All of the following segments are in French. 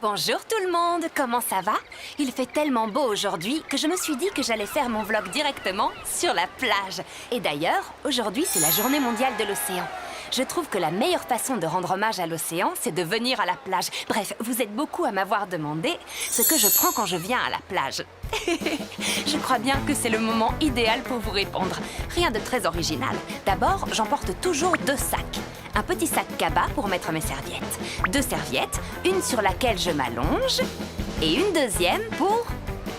Bonjour tout le monde, comment ça va? Il fait tellement beau aujourd'hui que je me suis dit que j'allais faire mon vlog directement sur la plage. Et d'ailleurs, aujourd'hui c'est la journée mondiale de l'océan. Je trouve que la meilleure façon de rendre hommage à l'océan, c'est de venir à la plage. Bref, vous êtes beaucoup à m'avoir demandé ce que je prends quand je viens à la plage. Je crois bien que c'est le moment idéal pour vous répondre. Rien de très original. D'abord, j'emporte toujours 2 sacs. Un petit sac cabas pour mettre mes serviettes. 2 serviettes, une sur laquelle je m'allonge et une deuxième pour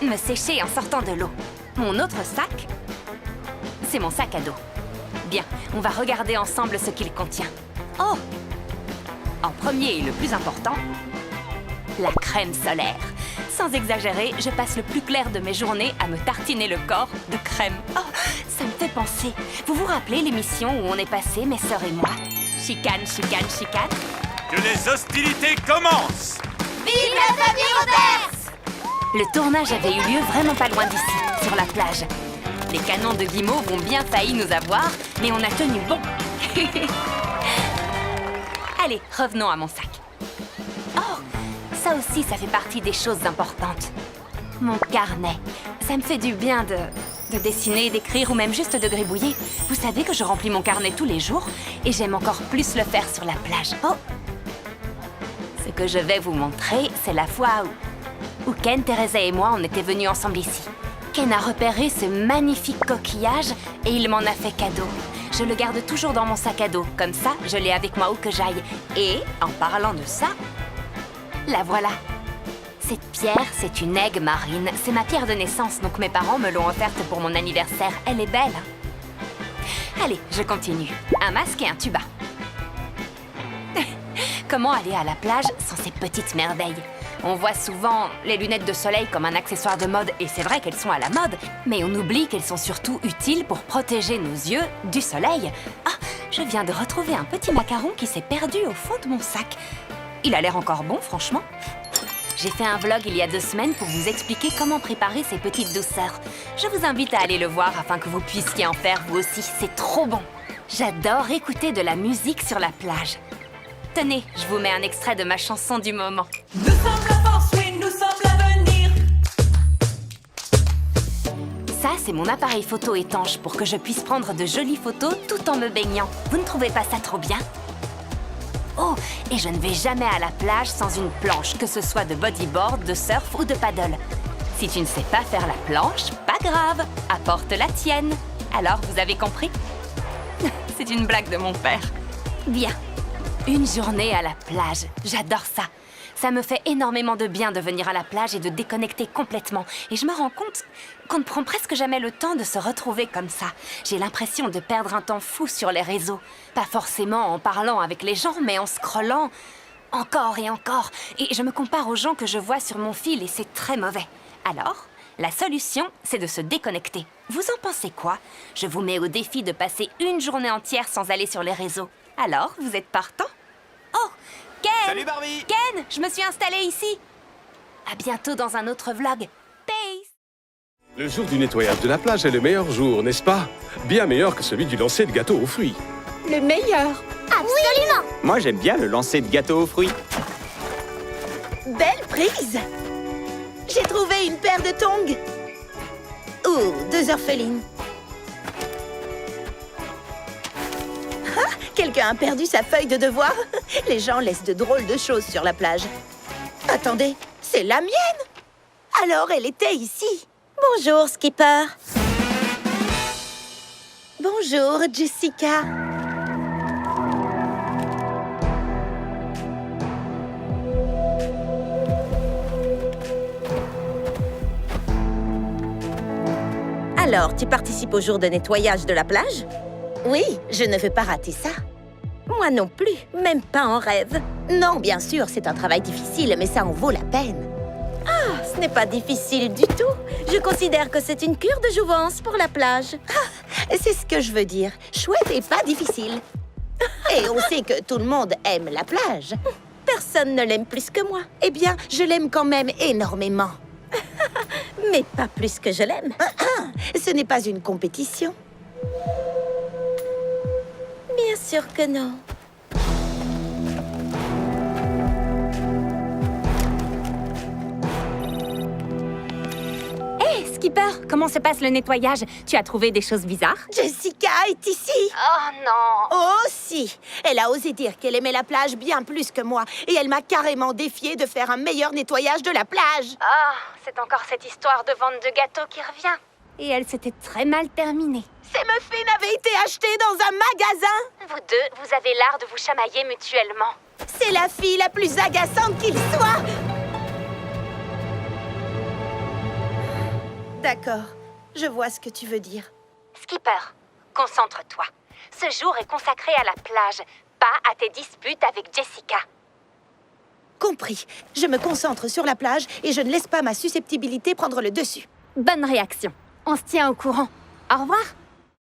me sécher en sortant de l'eau. Mon autre sac, c'est mon sac à dos. Bien, on va regarder ensemble ce qu'il contient. Oh! En premier et le plus important, la crème solaire. Sans exagérer, je passe le plus clair de mes journées à me tartiner le corps de crème. Oh, ça me fait penser. Vous vous rappelez l'émission où on est passé, mes sœurs et moi? Chicane, chicane, chicane. Que les hostilités commencent! Vive la famille Roberts! Le tournage avait eu lieu vraiment pas loin d'ici, sur la plage. Les canons de Guimauve ont bien failli nous avoir, mais on a tenu bon. Allez, revenons à mon sac. Oh, ça aussi, ça fait partie des choses importantes. Mon carnet. Ça me fait du bien de dessiner, d'écrire ou même juste de gribouiller. Vous savez que je remplis mon carnet tous les jours et j'aime encore plus le faire sur la plage. Oh! Ce que je vais vous montrer, c'est la fois où Ken, Teresa et moi, on était venus ensemble ici. Ken a repéré ce magnifique coquillage et il m'en a fait cadeau. Je le garde toujours dans mon sac à dos, comme ça, je l'ai avec moi où que j'aille. Et, en parlant de ça, la voilà. Cette pierre, c'est une aigue marine. C'est ma pierre de naissance, donc mes parents me l'ont offerte pour mon anniversaire. Elle est belle. Allez, je continue. Un masque et un tuba. Comment aller à la plage sans ces petites merveilles? On voit souvent les lunettes de soleil comme un accessoire de mode, et c'est vrai qu'elles sont à la mode, mais on oublie qu'elles sont surtout utiles pour protéger nos yeux du soleil. Ah, je viens de retrouver un petit macaron qui s'est perdu au fond de mon sac. Il a l'air encore bon, franchement. J'ai fait un vlog il y a 2 semaines pour vous expliquer comment préparer ces petites douceurs. Je vous invite à aller le voir afin que vous puissiez en faire vous aussi, c'est trop bon. J'adore écouter de la musique sur la plage. Tenez, je vous mets un extrait de ma chanson du moment. Nous sommes la force, oui, nous sommes l'avenir. Ça, c'est mon appareil photo étanche pour que je puisse prendre de jolies photos tout en me baignant. Vous ne trouvez pas ça trop bien? Oh, et je ne vais jamais à la plage sans une planche, que ce soit de bodyboard, de surf ou de paddle. Si tu ne sais pas faire la planche, pas grave, apporte la tienne. Alors, vous avez compris? C'est une blague de mon père. Bien. Une journée à la plage, j'adore ça. Ça me fait énormément de bien de venir à la plage et de déconnecter complètement. Et je me rends compte qu'on ne prend presque jamais le temps de se retrouver comme ça. J'ai l'impression de perdre un temps fou sur les réseaux. Pas forcément en parlant avec les gens, mais en scrollant encore et encore. Et je me compare aux gens que je vois sur mon fil et c'est très mauvais. Alors, la solution, c'est de se déconnecter. Vous en pensez quoi? Je vous mets au défi de passer une journée entière sans aller sur les réseaux. Alors, vous êtes partant? Oh, Ken! Salut Barbie! Ken, je me suis installée ici. À bientôt dans un autre vlog. Peace! Le jour du nettoyage de la plage est le meilleur jour, n'est-ce pas? Bien meilleur que celui du lancer de gâteau aux fruits. Le meilleur. Absolument! Moi, j'aime bien le lancer de gâteau aux fruits. Belle prise. J'ai trouvé une paire de tongs. Oh, 2 orphelines. Ah, quelqu'un a perdu sa feuille de devoir. Les gens laissent de drôles de choses sur la plage. Attendez, c'est la mienne. Alors, elle était ici. Bonjour, Skipper. Bonjour, Jessica. Alors, tu participes au jour de nettoyage de la plage? Oui, je ne veux pas rater ça. Moi non plus, même pas en rêve. Non, bien sûr, c'est un travail difficile, mais ça en vaut la peine. Ah, ce n'est pas difficile du tout. Je considère que c'est une cure de jouvence pour la plage. Ah, c'est ce que je veux dire. Chouette et pas difficile. Et on sait que tout le monde aime la plage. Personne ne l'aime plus que moi. Eh bien, je l'aime quand même énormément. Mais pas plus que je l'aime. Ce n'est pas une compétition. Bien sûr que non. Skipper, comment se passe le nettoyage? Tu as trouvé des choses bizarres? Jessica est ici. Oh non! Oh si! Elle a osé dire qu'elle aimait la plage bien plus que moi. Et elle m'a carrément défiée de faire un meilleur nettoyage de la plage. Ah, c'est encore cette histoire de vente de gâteaux qui revient. Et elle s'était très mal terminée. Ces muffins avaient été achetés dans un magasin. Vous deux, vous avez l'art de vous chamailler mutuellement. C'est la fille la plus agaçante qu'il soit. D'accord, je vois ce que tu veux dire. Skipper, concentre-toi. Ce jour est consacré à la plage, pas à tes disputes avec Jessica. Compris. Je me concentre sur la plage et je ne laisse pas ma susceptibilité prendre le dessus. Bonne réaction. On se tient au courant. Au revoir.